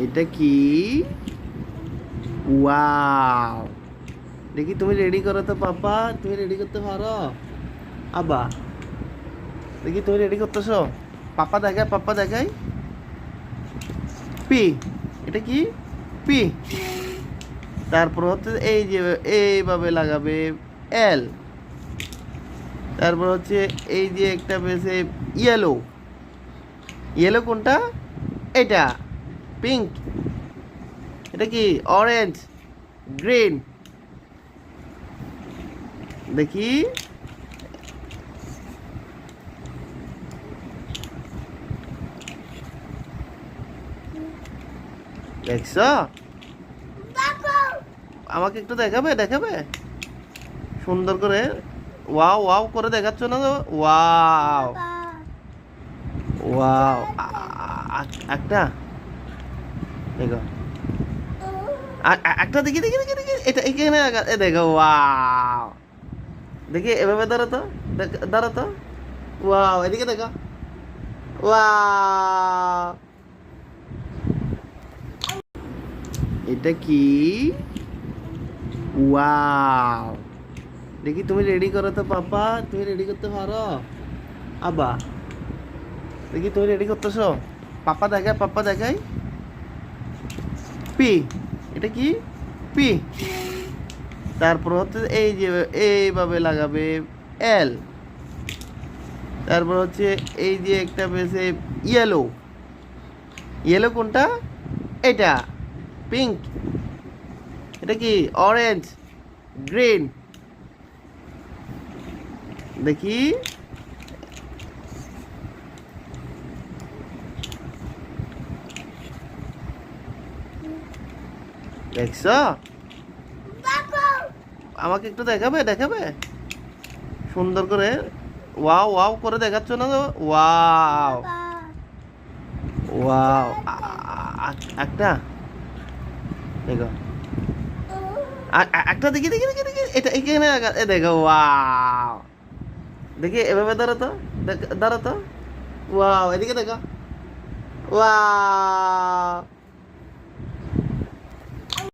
এটা কি? ওয়াও! দেখি তুমি রেডি করো তো পাপা, তুমি রেডি করতে পারো? আবা, দেখি তুমি রেডি করতেছো? পাপা দেখায়, পাপা দেখায়। পি, এটা কি? পি। তারপর হচ্ছে এই যে এইভাবে লাগাবে এল। তারপর হচ্ছে এই যে একটা পেয়েছে ইয়েলো। ইয়েলো কোনটা? এটা। পিঙ্ক, এটা কি? Orange, green. দেখি, দেখছো? আমাকে একটু দেখাবে, দেখাবে সুন্দর করে। ওয়াও ওয়াও করে দেখাচ্ছ না তো? Wow wow. একটা দেখো, একটা দেখি দেখি দেখি দেখি, এটা এখানে দেখো। ওয়াও! দেখি এভাবে ধরো তো, ধরো তো। ওয়াও, এদিকে দেখো। ওয়াও! এটা কি? ওয়াও! দেখি তুমি রেডি করো তো পাপা, তুমি রেডি করতে পারো? আবা, দেখি তুমি রেডি করতেছো? পাপা দেখায়, পাপা দেখায়। পি, এটা কি? পি। তারপর হচ্ছে এই যে এইভাবে লাগাবে এল। তারপর হচ্ছে এই যে একটা পেয়েছে ইয়েলো। ইয়েলো কোনটা? এটা। পিঙ্ক, এটা কি? Orange, green. দেখি, দেখছো? আমাকে একটু দেখাবে, দেখাবে সুন্দর করে। ওয়াও ওয়াও করে দেখাচ্ছ না তো? Wow wow! একটা দেখো, একটা দেখি দেখি দেখি দেখি, এটা এখানে দেখো। ওয়াও! দেখি এভাবে ধরো তো, ধরো তো। ওয়াও, এদিকে দেখো। ওয়াও!